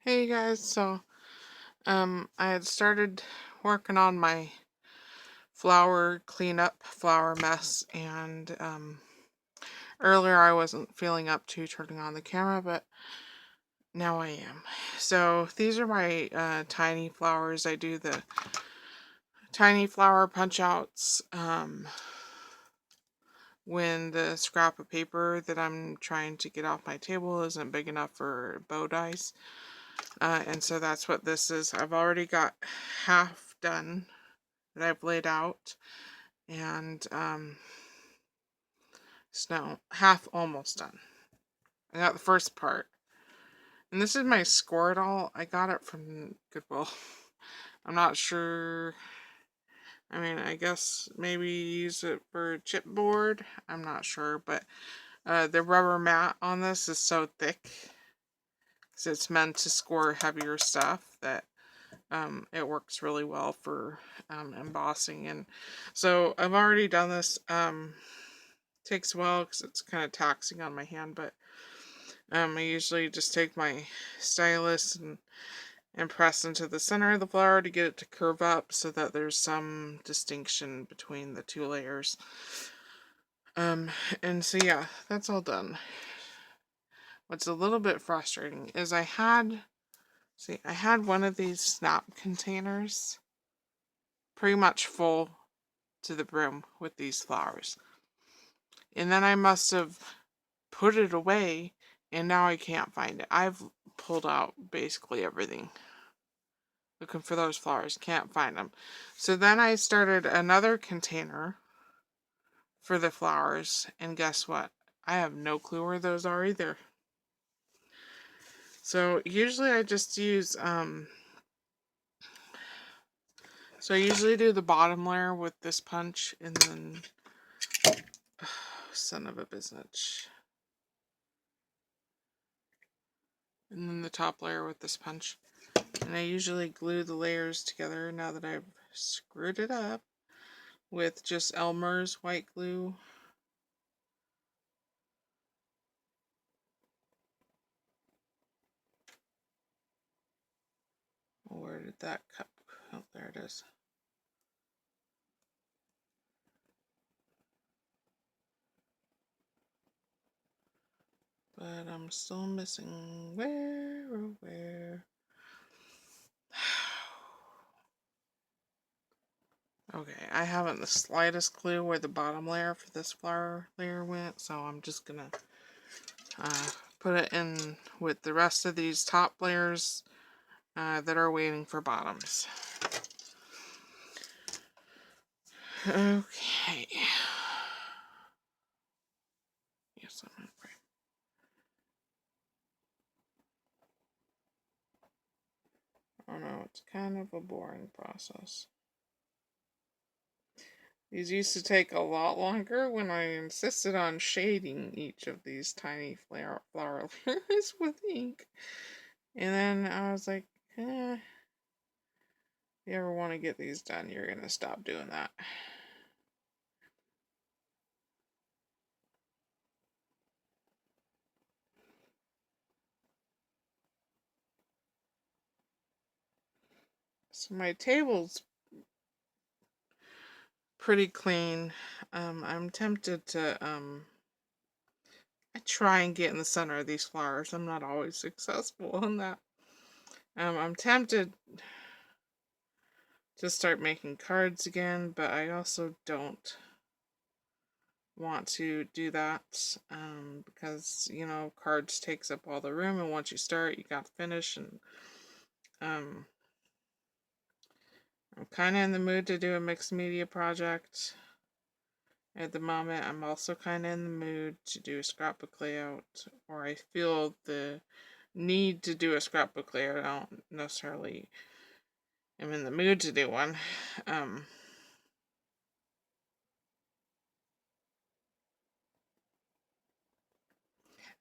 Hey guys, I had started working on my flower cleanup, flower mess, and earlier I wasn't feeling up to turning on the camera, but now I am. So these are my tiny flowers. I do the tiny flower punch outs when the scrap of paper that I'm trying to get off my table isn't big enough for bow dies. And so that's what this is. I've already got half done that I've laid out, and so half almost done. I got the first part, and this is my Squirtle. I got it from Goodwill. I'm not sure. I mean, I guess maybe use it for chipboard. I'm not sure, but the rubber mat on this is so thick because it's meant to score heavier stuff that it works really well for embossing. And so I've already done this. Takes a while because it's kind of taxing on my hand, but I usually just take my stylus and press into the center of the flower to get it to curve up so that there's some distinction between the two layers. And so yeah, that's all done. What's a little bit frustrating is I had one of these snap containers pretty much full to the brim with these flowers. And then I must have put it away, and now I can't find it. I've pulled out basically everything looking for those flowers, can't find them. So then I started another container for the flowers, and guess what? I have no clue where those are either. So usually I just use so I usually do the bottom layer with this punch, and then son of a bitch. And then the top layer with this punch. And I usually glue the layers together now that I've screwed it up with just Elmer's white glue. Where did that cup? Oh, there it is. But I'm still missing where. Okay, I haven't the slightest clue where the bottom layer for this flower layer went, so I'm just gonna put it in with the rest of these top layers that are waiting for bottoms. Okay. Yes, I'm gonna pray. Oh no, it's kind of a boring process. These used to take a lot longer when I insisted on shading each of these tiny flower layers with ink. And then I was like, if you ever want to get these done, you're going to stop doing that. So my table's pretty clean. I'm tempted to, I try and get in the center of these flowers. I'm not always successful on that. I'm tempted to start making cards again, but I also don't want to do that because, you know, cards takes up all the room, and once you start, you got to finish. And I'm kind of in the mood to do a mixed media project at the moment. I'm also kind of in the mood to do a scrapbook layout, or I feel the need to do a scrapbook layout. I don't necessarily am in the mood to do one.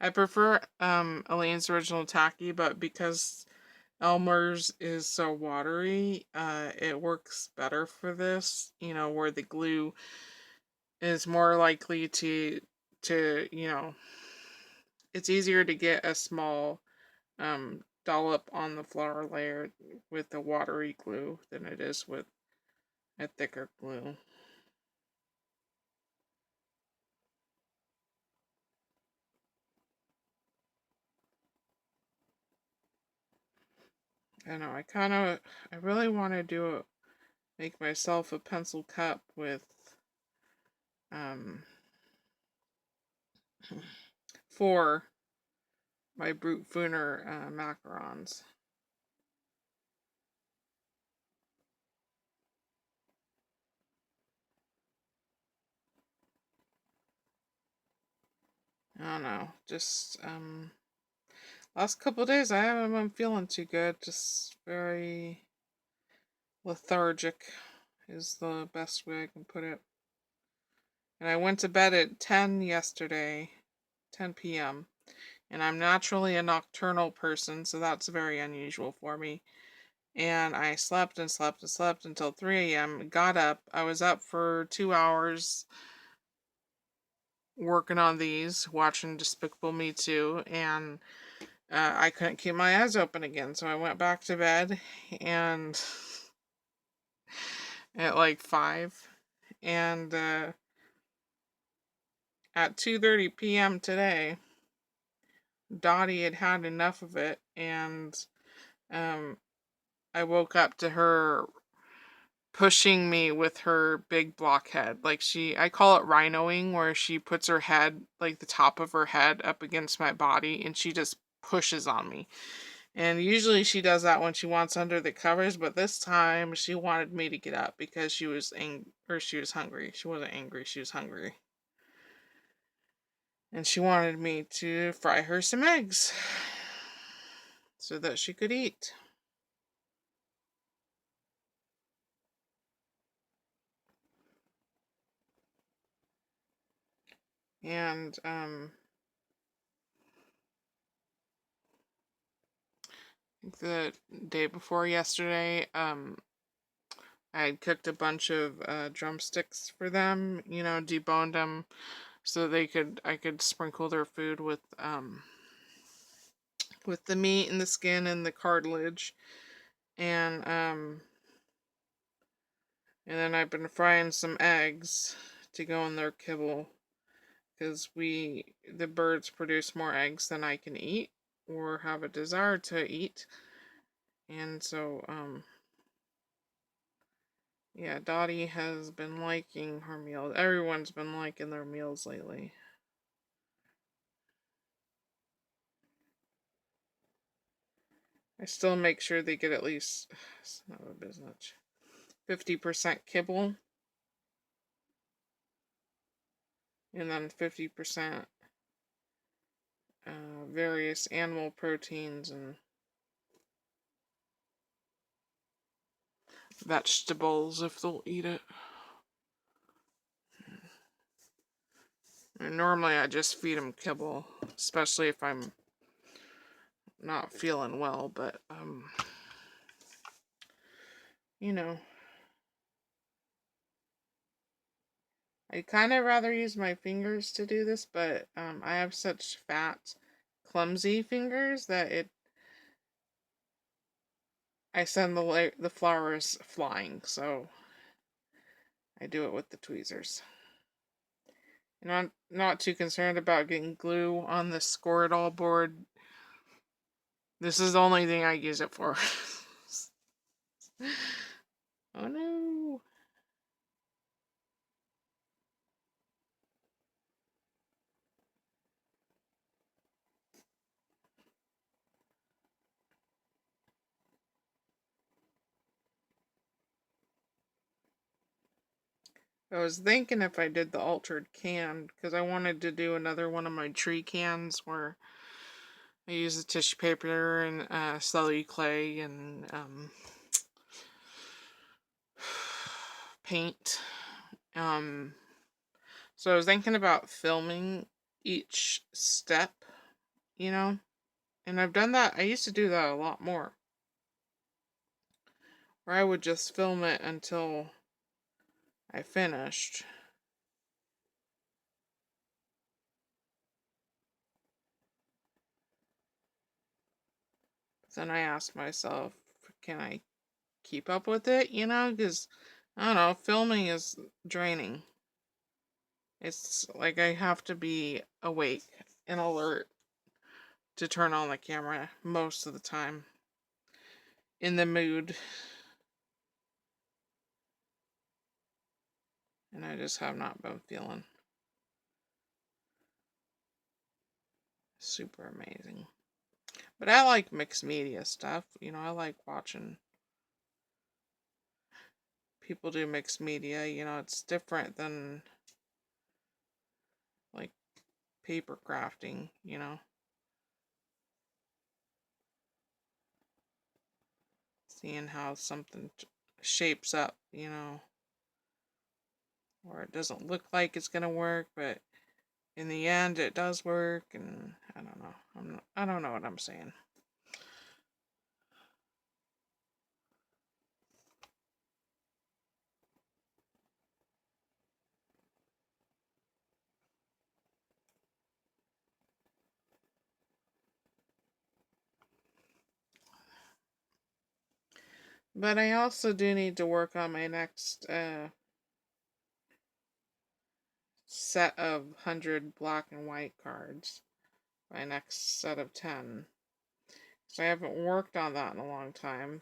I prefer Elaine's original tacky, but because Elmer's is so watery, it works better for this, you know, where the glue is more likely to, you know, it's easier to get a small dollop on the flour layer with a watery glue than it is with a thicker glue. I know, I really want to make myself a pencil cup with, um, for my Brute Fooner macarons. I don't know, just, last couple of days I haven't been feeling too good, just very lethargic is the best way I can put it. And I went to bed at 10 yesterday, 10 p.m. And I'm naturally a nocturnal person, so that's very unusual for me. And I slept and slept and slept until 3 a.m. Got up. I was up for 2 hours working on these, watching Despicable Me 2, and I couldn't keep my eyes open again. So I went back to bed and at like 5. And at 2:30 p.m. today, Dottie had had enough of it, and I woke up to her pushing me with her big blockhead. Like I call it rhinoing, where she puts her head, like the top of her head, up against my body, and she just pushes on me. And usually she does that when she wants under the covers, but this time she wanted me to get up because she was she was hungry. She wasn't angry, she was hungry. And she wanted me to fry her some eggs so that she could eat. And the day before yesterday, I had cooked a bunch of drumsticks for them, deboned them so I could sprinkle their food with the meat and the skin and the cartilage. And then I've been frying some eggs to go in their kibble, because the birds produce more eggs than I can eat or have a desire to eat. And so yeah, Dottie has been liking her meals. Everyone's been liking their meals lately. I still make sure they get at least, it's not a business, 50% kibble, and then 50% various animal proteins and vegetables if they'll eat it. And normally I just feed them kibble, especially if I'm not feeling well, but you know, I kind of rather use my fingers to do this, but I have such fat, clumsy fingers that I send the flowers flying, so I do it with the tweezers. And I'm not too concerned about getting glue on the Squirtle board. This is the only thing I use it for. Oh no! I was thinking if I did the altered can, because I wanted to do another one of my tree cans where I use the tissue paper and celluloid clay and paint. So I was thinking about filming each step, and I've done that. I used to do that a lot more, where I would just film it until I finished. then I ask myself, can I keep up with it? You know, because I don't know, filming is draining. It's like I have to be awake and alert to turn on the camera most of the time, in the mood. And I just have not been feeling super amazing. But I like mixed media stuff. You know, I like watching people do mixed media. You know, it's different than like paper crafting, you know. Seeing how something shapes up, you know, or it doesn't look like it's gonna work, but in the end it does work. And I don't know. I don't know what I'm saying. But I also do need to work on my next set of 100 black and white cards. My next set of 10. So I haven't worked on that in a long time.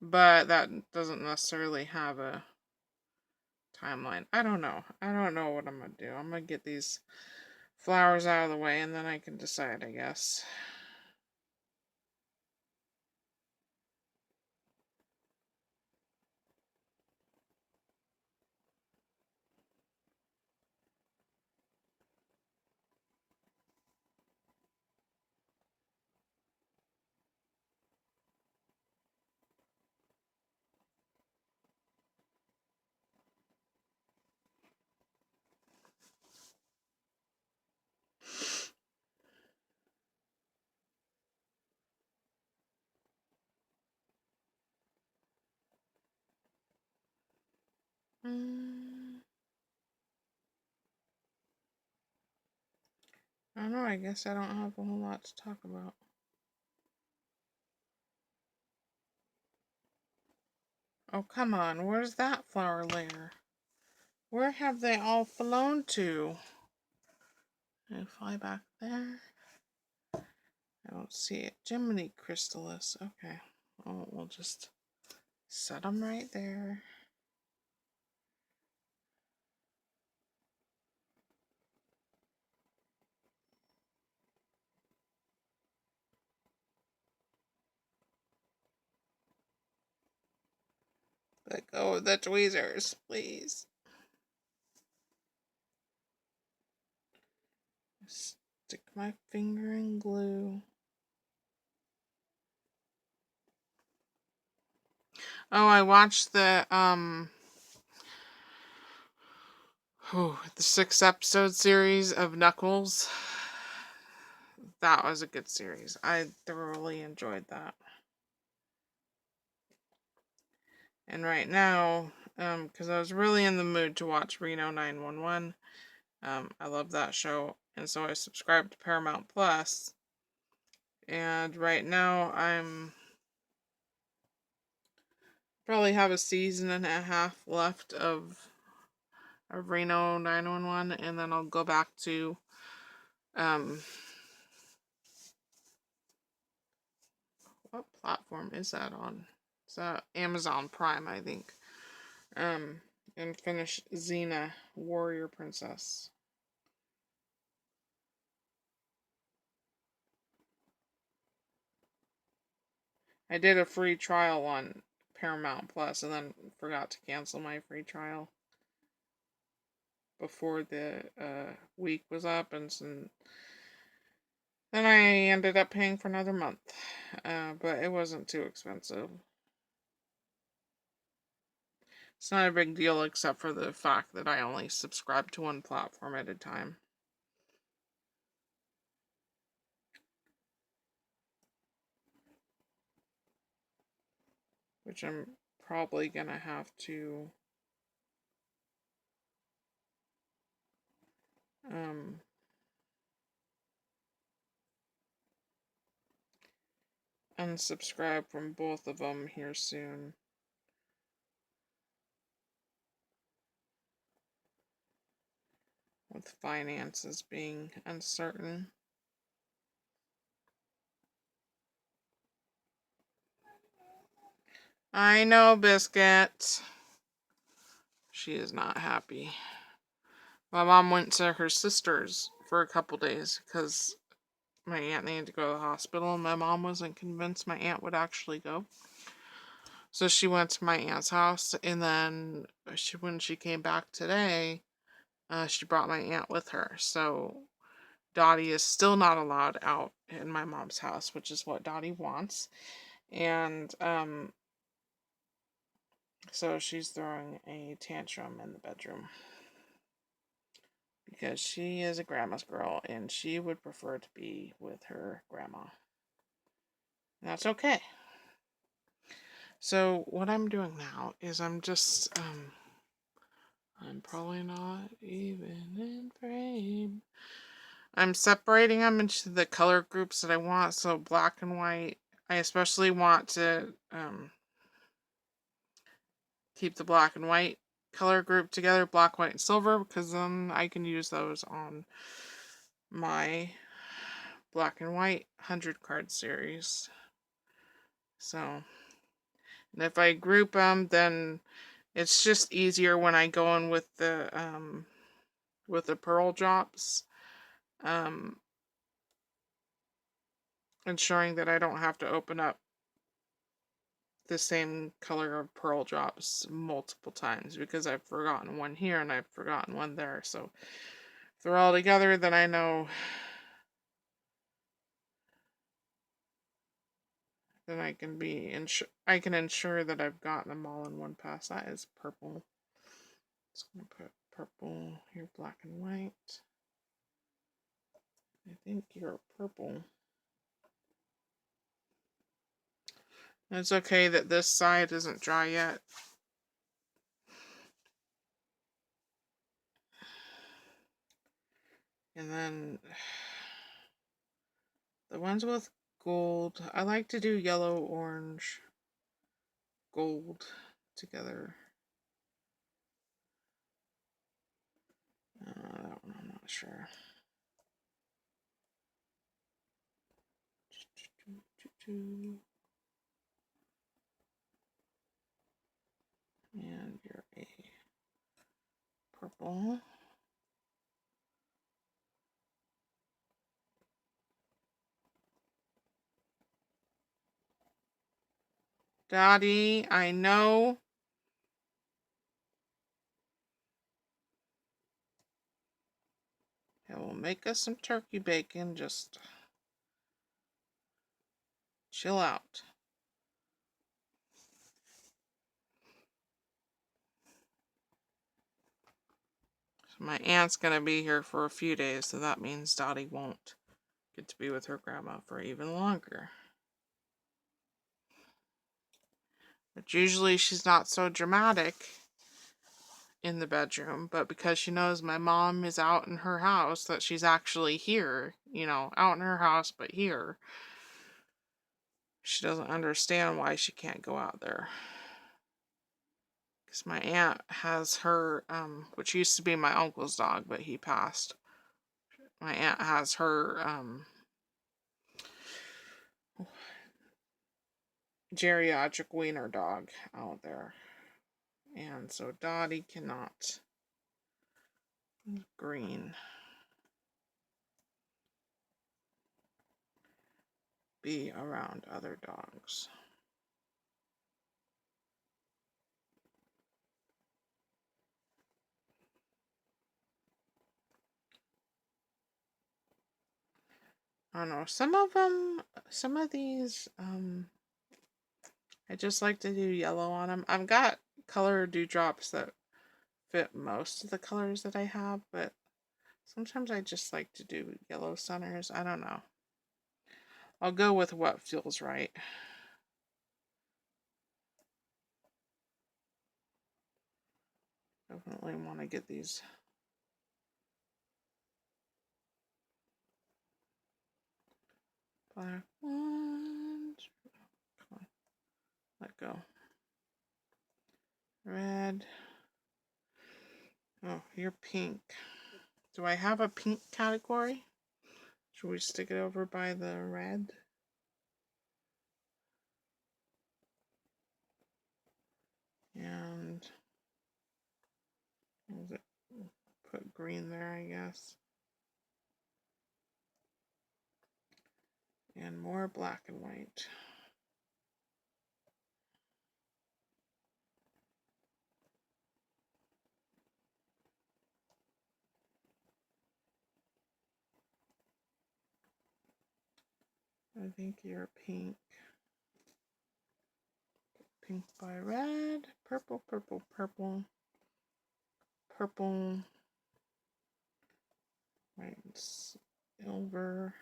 But that doesn't necessarily have a timeline. I don't know. I don't know what I'm going to do. I'm going to get these flowers out of the way and then I can decide, I guess. I don't know. I guess I don't have a whole lot to talk about. Oh, come on. Where's that flower layer? Where have they all flown to? They fly back there. I don't see it. Gemini Crystallis. Okay. Oh, we'll just set them right there. Let go of the tweezers, please. Stick my finger in glue. Oh, I watched the 6-episode series of Knuckles. That was a good series. I thoroughly enjoyed that. And right now, because I was really in the mood to watch Reno 911, I love that show, and so I subscribed to Paramount Plus. And right now, I'm probably have a season and a half left of Reno 911, and then I'll go back to what platform is that on? It's Amazon Prime, I think. And finish Xena, Warrior Princess. I did a free trial on Paramount Plus and then forgot to cancel my free trial before the week was up, and then I ended up paying for another month. But it wasn't too expensive. It's not a big deal except for the fact that I only subscribe to one platform at a time. Which I'm probably gonna have to um unsubscribe from both of them here soon. With finances being uncertain. I know, Biscuit. She is not happy. My mom went to her sister's for a couple days because my aunt needed to go to the hospital, and my mom wasn't convinced my aunt would actually go. So she went to my aunt's house, and then when she came back today, she brought my aunt with her. So Dottie is still not allowed out in my mom's house, which is what Dottie wants. And so she's throwing a tantrum in the bedroom because she is a grandma's girl and she would prefer to be with her grandma. And that's okay. So what I'm doing now is I'm probably not even in frame. I'm separating them into the color groups that I want. So black and white. I especially want to keep the black and white color group together, black, white, and silver, because then I can use those on my black and white 100 card series. So, and if I group them, then it's just easier when I go in with the pearl drops, ensuring that I don't have to open up the same color of pearl drops multiple times, because I've forgotten one here and I've forgotten one there. So if they're all together, then I know, then I can ensure that I've gotten them all in one pass. That is purple. Just gonna put purple here, black and white. I think you're purple. It's okay that this side isn't dry yet. And then the ones with gold, I like to do yellow, orange, gold together. That one I'm not sure. And you're a purple. Dottie, I know. It will make us some turkey bacon. Just chill out. So my aunt's going to be here for a few days, so that means Dottie won't get to be with her grandma for even longer. But usually she's not so dramatic in the bedroom, but because she knows my mom is out in her house, that she's actually here, out in her house, but here, she doesn't understand why she can't go out there. Because my aunt has her, which used to be my uncle's dog, but he passed. My aunt has her, geriatric wiener dog out there. And so Dottie cannot, green, be around other dogs. I don't know, some of these, I just like to do yellow on them. I've got color dewdrops that fit most of the colors that I have, but sometimes I just like to do yellow centers. I don't know. I'll go with what feels right. Definitely want to get these black ones. go? Red. Oh, you're pink. Do I have a pink category? Should we stick it over by the red? And put green there, I guess. And more black and white. I think you're pink. Pink by red. Purple, purple, purple. Purple. White and silver.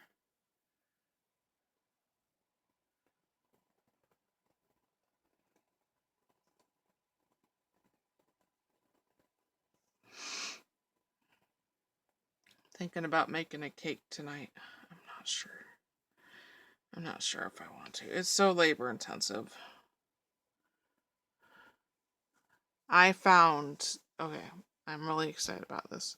Thinking about making a cake tonight. I'm not sure. I'm not sure if I want to. It's so labor intensive. I found, okay, I'm really excited about this.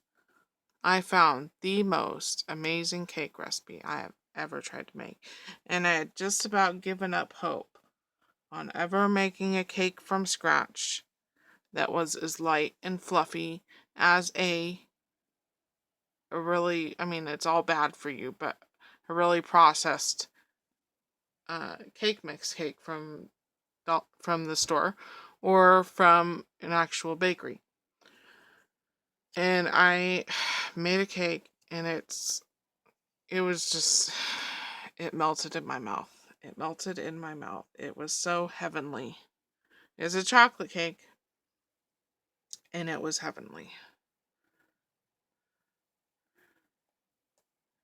I found the most amazing cake recipe I have ever tried to make. And I had just about given up hope on ever making a cake from scratch that was as light and fluffy as a really, I mean, it's all bad for you, but a really processed cake mix cake from the store or from an actual bakery. And I made a cake, and it was just, it melted in my mouth. It melted in my mouth. It was so heavenly. It's a chocolate cake, and it was heavenly.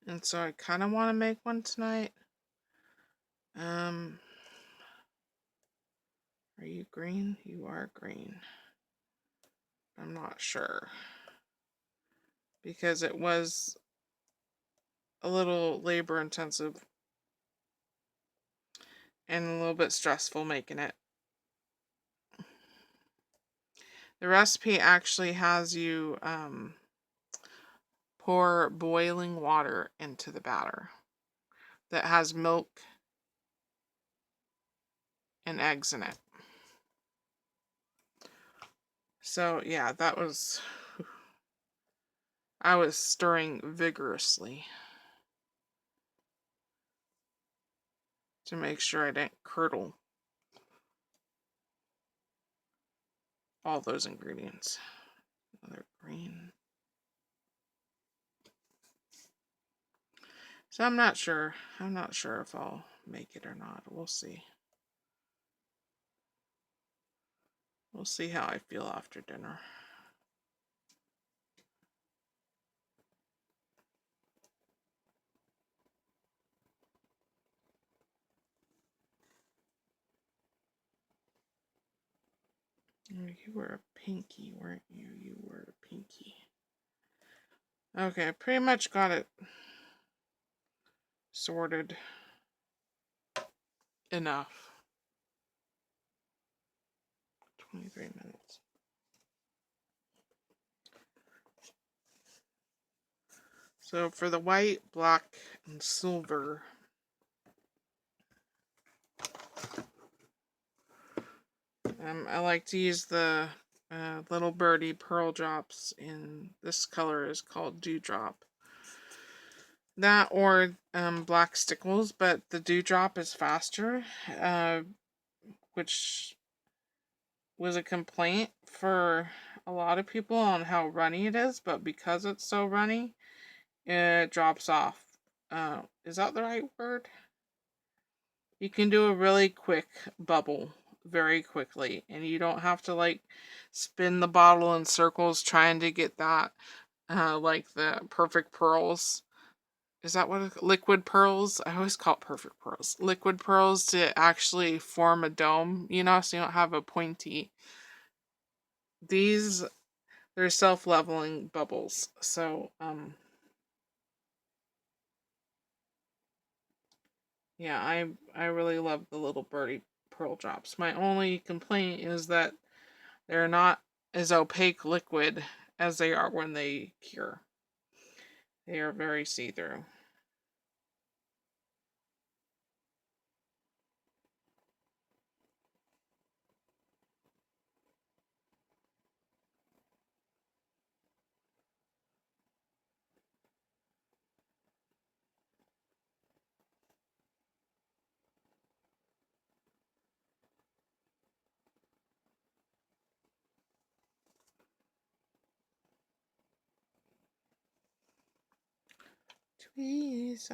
And so I kind of want to make one tonight. Are you green? You are green. I'm not sure. Because it was a little labor intensive and a little bit stressful making it. The recipe actually has you pour boiling water into the batter that has milk and eggs in it. So yeah, I was stirring vigorously to make sure I didn't curdle all those ingredients. Another green. So I'm not sure. I'm not sure if I'll make it or not. We'll see. We'll see how I feel after dinner. You were a pinky, weren't you? You were a pinky. Okay, I pretty much got it sorted enough. 23 minutes. So for the white, black, and silver, I like to use the Little Birdie Pearl Drops in this color is called Dewdrop. That or Black Stickles, but the Dewdrop is faster, which was a complaint for a lot of people on how runny it is, but because it's so runny, it drops off. Is that the right word? You can do a really quick bubble very quickly, and you don't have to like spin the bottle in circles trying to get that like the perfect pearls. Is that what liquid pearls? I always call it perfect pearls. Liquid pearls to actually form a dome, so you don't have a pointy. These, they're self-leveling bubbles. So yeah, I really love the Little Birdie pearl drops. My only complaint is that they're not as opaque liquid as they are when they cure. They are very see-through. Jesus.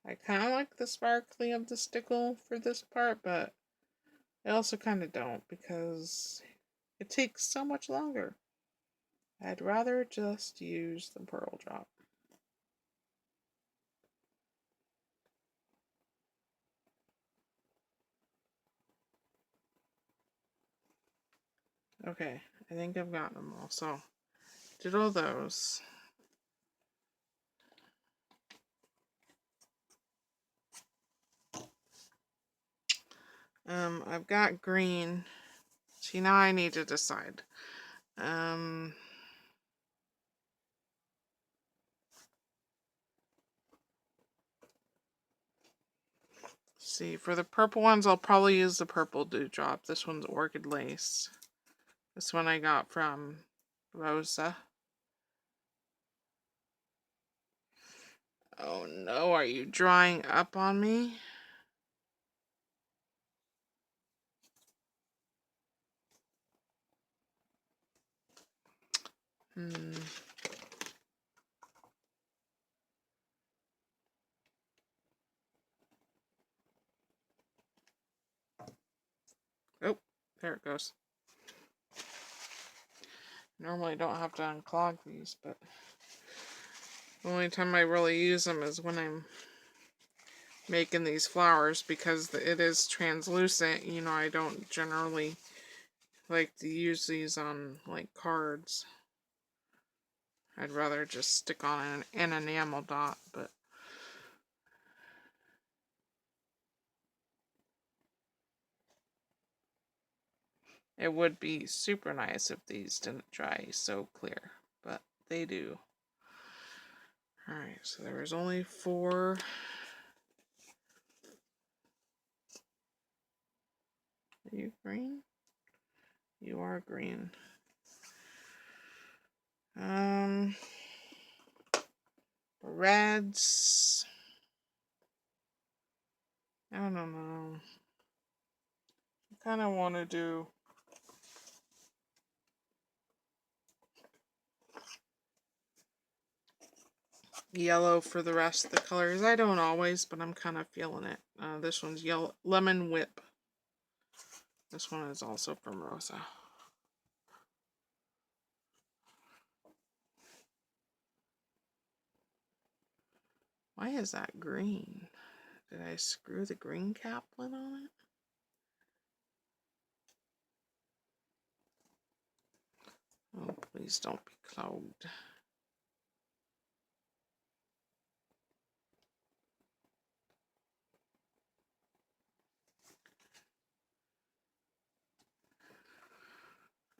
I kind of like the sparkly of the stickle for this part, but I also kind of don't because it takes so much longer. I'd rather just use the pearl drop. Okay, I think I've gotten them all. So, did all those. I've got green. See, now I need to decide. See, for the purple ones, I'll probably use the purple dewdrop. This one's orchid lace. This one I got from Rosa. Oh no, are you drying up on me? Oh, there it goes. Normally I don't have to unclog these, but the only time I really use them is when I'm making these flowers because it is translucent. You know, I don't generally like to use these on like cards. I'd rather just stick on an enamel dot, but it would be super nice if these didn't dry so clear, but they do. Alright, so there was only 4. Are you green? You are green. Reds. I don't know. I kind of want to do yellow for the rest of the colors. I don't always, but I'm kind of feeling it. This one's yellow, lemon whip. This one is also from Rosa. Why is that green? Did I screw the green caplet on it? Oh, please don't be clogged.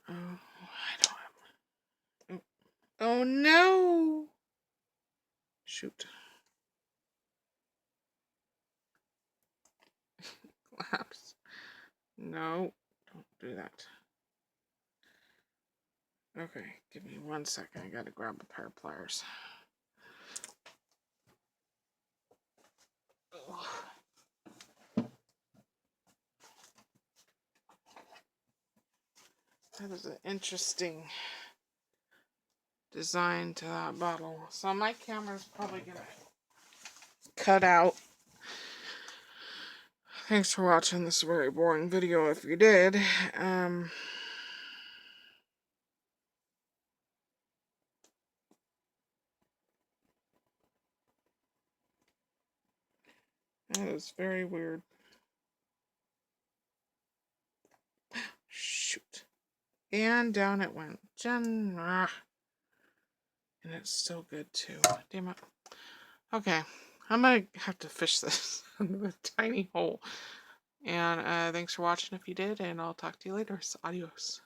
Oh, I don't have... Oh no! Shoot. Collapse. No, don't do that. Okay, give me 1 second. I gotta grab a pair of pliers. That is an interesting design to that bottle. So my camera's probably gonna cut out. Thanks for watching this very boring video if you did. That is very weird. Shoot. And down it went. And it's still good too. Damn it. Okay. I'm gonna have to fish this into a tiny hole. And thanks for watching if you did, and I'll talk to you later. So, adios.